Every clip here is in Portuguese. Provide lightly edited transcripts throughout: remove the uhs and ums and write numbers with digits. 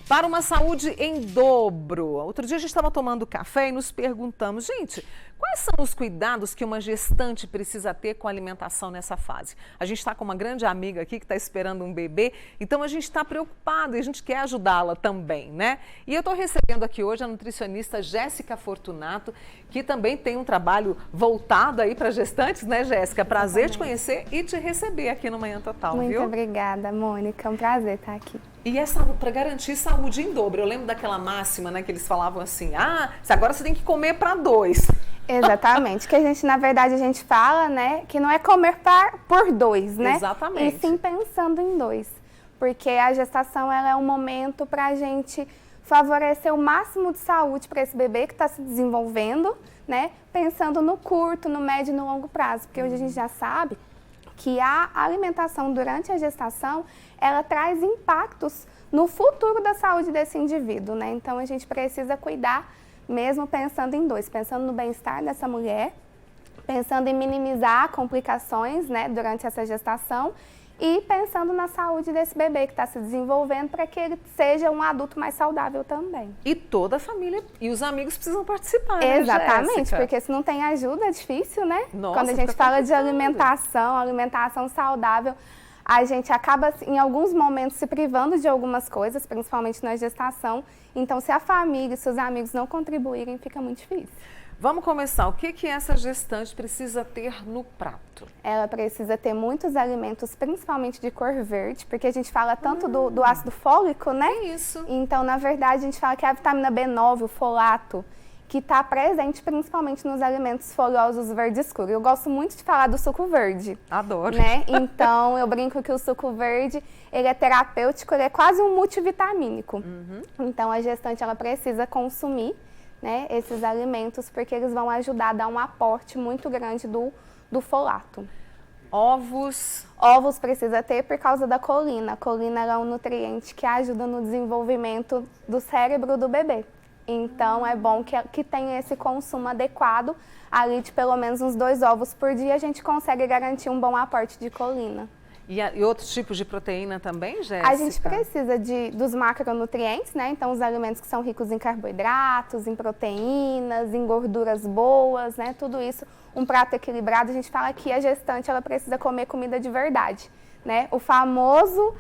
Para uma saúde em dobro. Outro dia a gente estava tomando café e nos perguntamos, gente, quais são os cuidados que uma gestante precisa ter com a alimentação nessa fase? A gente está com uma grande amiga aqui que está esperando um bebê, então a gente está preocupado e a gente quer ajudá-la também, né? E eu estou recebendo aqui hoje a nutricionista Jéssica Fortunato, que também tem um trabalho voltado aí para gestantes, né, Jéssica? Prazer te conhecer e te receber aqui no Manhã Total, viu? Muito obrigada, Mônica. É um prazer estar aqui. E para garantir saúde em dobro. Eu lembro daquela máxima, né, que eles falavam assim, agora você tem que comer para 2. Exatamente, que a gente, na verdade, a gente fala, né, que não é comer por 2, né? Exatamente. E sim pensando em 2, porque a gestação ela é um momento para a gente favorecer o máximo de saúde para esse bebê que está se desenvolvendo, né, pensando no curto, no médio e no longo prazo, porque hoje a gente já sabe que a alimentação durante a gestação, ela traz impactos no futuro da saúde desse indivíduo, né? Então, a gente precisa cuidar mesmo pensando em 2, pensando no bem-estar dessa mulher, pensando em minimizar complicações, né, durante essa gestação e pensando na saúde desse bebê que está se desenvolvendo para que ele seja um adulto mais saudável também. E toda a família e os amigos precisam participar, né, Exatamente, Jéssica? Porque se não tem ajuda é difícil, né? Nossa, quando a gente fala de alimentação saudável, a gente acaba, em alguns momentos, se privando de algumas coisas, principalmente na gestação. Então, se a família e seus amigos não contribuírem, fica muito difícil. Vamos começar. O que essa gestante precisa ter no prato? Ela precisa ter muitos alimentos, principalmente de cor verde, porque a gente fala tanto do ácido fólico, né? Isso. Então, na verdade, a gente fala que é a vitamina B9, o folato, que está presente principalmente nos alimentos folhosos verde escuro. Eu gosto muito de falar do suco verde. Adoro. Né? Então, eu brinco que o suco verde, ele é terapêutico, ele é quase um multivitamínico. Então, a gestante, ela precisa consumir, né, esses alimentos, porque eles vão ajudar a dar um aporte muito grande do folato. Ovos. Ovos precisa ter por causa da colina. A colina é um nutriente que ajuda no desenvolvimento do cérebro do bebê. Então, é bom que tenha esse consumo adequado, ali de pelo menos uns 2 ovos por dia, a gente consegue garantir um bom aporte de colina. E outros tipos de proteína também, Jéssica? A gente precisa dos macronutrientes, né? Então, os alimentos que são ricos em carboidratos, em proteínas, em gorduras boas, né? Tudo isso, um prato equilibrado. A gente fala que a gestante, ela precisa comer comida de verdade, né? O famoso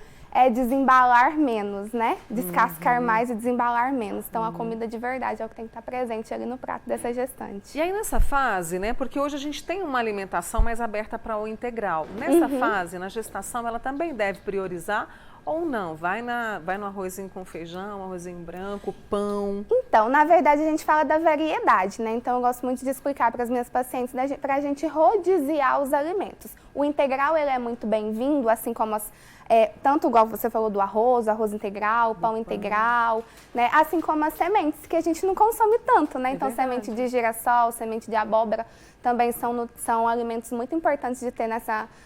desembalar menos, né? Descascar mais e desembalar menos. Então, a comida de verdade é o que tem que estar presente ali no prato dessa gestante. E aí, nessa fase, né? Porque hoje a gente tem uma alimentação mais aberta para o integral. Nessa fase, na gestação, ela também deve priorizar ou não? Vai no arrozinho com feijão, arrozinho branco, pão? Então, na verdade, a gente fala da variedade, né? Então, eu gosto muito de explicar para as minhas pacientes para a gente rodiziar os alimentos. O integral, ele é muito bem-vindo, assim como tanto igual você falou do arroz integral, pão integral, né? Assim como as sementes, que a gente não consome tanto, né? Então, semente de girassol, semente de abóbora, também são alimentos muito importantes de ter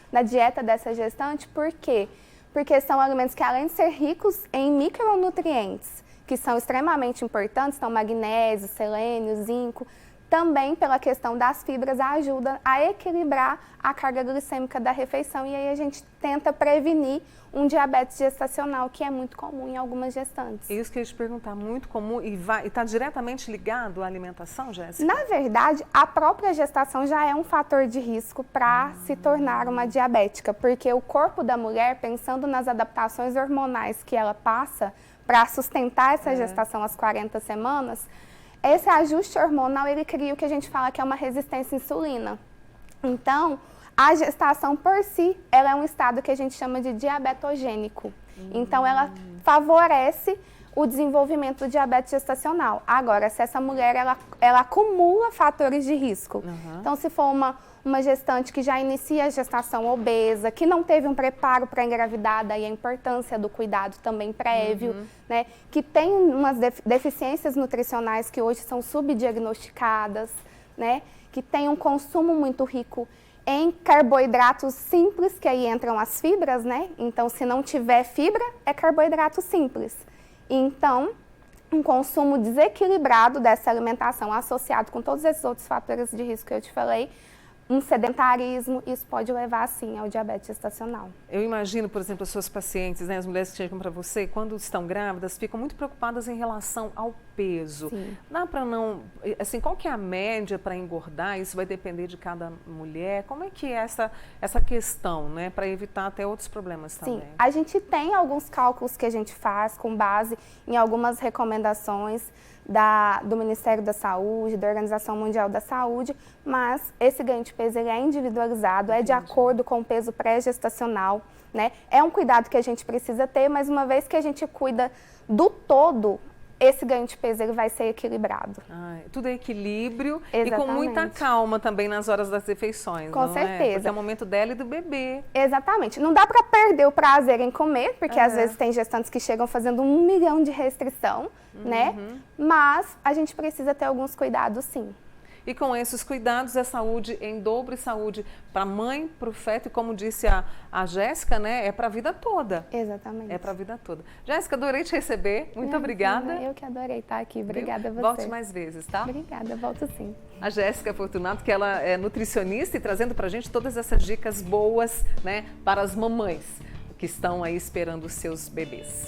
na dieta dessa gestante. Por quê? Porque são alimentos que, além de ser ricos em micronutrientes, que são extremamente importantes, são magnésio, selênio, zinco, também pela questão das fibras ajuda a equilibrar a carga glicêmica da refeição e aí a gente tenta prevenir um diabetes gestacional, que é muito comum em algumas gestantes. Isso que eu ia te perguntar, muito comum e está diretamente ligado à alimentação, Jéssica? Na verdade, a própria gestação já é um fator de risco para se tornar uma diabética, porque o corpo da mulher, pensando nas adaptações hormonais que ela passa para sustentar essa gestação às 40 semanas, esse ajuste hormonal, ele cria o que a gente fala que é uma resistência à insulina. Então, a gestação por si, ela é um estado que a gente chama de diabetogênico. Então, ela favorece o desenvolvimento do diabetes gestacional. Agora, se essa mulher, ela acumula fatores de risco. Então, se for uma gestante que já inicia a gestação obesa, que não teve um preparo para engravidar, daí a importância do cuidado também prévio, né? Que tem umas deficiências nutricionais que hoje são subdiagnosticadas, né? Que tem um consumo muito rico em carboidratos simples, que aí entram as fibras, né? Então, se não tiver fibra, é carboidrato simples. Então, um consumo desequilibrado dessa alimentação associado com todos esses outros fatores de risco que eu te falei, um sedentarismo, isso pode levar, sim, ao diabetes gestacional. Eu imagino, por exemplo, as suas pacientes, né, as mulheres que chegam para você, quando estão grávidas, ficam muito preocupadas em relação ao peso. Sim. Dá para não... Assim, qual que é a média para engordar? Isso vai depender de cada mulher. Como é que é essa questão, né, para evitar até outros problemas também? Sim, a gente tem alguns cálculos que a gente faz com base em algumas recomendações do Ministério da Saúde, da Organização Mundial da Saúde, mas esse ganho de peso ele é individualizado, é de acordo com o peso pré-gestacional, né? É um cuidado que a gente precisa ter, mas uma vez que a gente cuida do todo, esse ganho de peso ele vai ser equilibrado. Tudo é equilíbrio. Exatamente. E com muita calma também nas horas das refeições. Com não certeza. É? Porque é o momento dela e do bebê. Exatamente. Não dá para perder o prazer em comer, porque às vezes tem gestantes que chegam fazendo 1 milhão de restrição, né? Mas a gente precisa ter alguns cuidados, sim. E com esses cuidados é saúde em dobro e saúde para a mãe, para o feto e como disse a Jéssica, né, é para a vida toda. Exatamente. É para a vida toda. Jéssica, adorei te receber. Muito obrigada. Eu que adorei estar aqui. Obrigada a você. Volte mais vezes, tá? Obrigada, volto sim. A Jéssica Fortunato, que ela é nutricionista e trazendo para a gente todas essas dicas boas, né, para as mamães que estão aí esperando os seus bebês.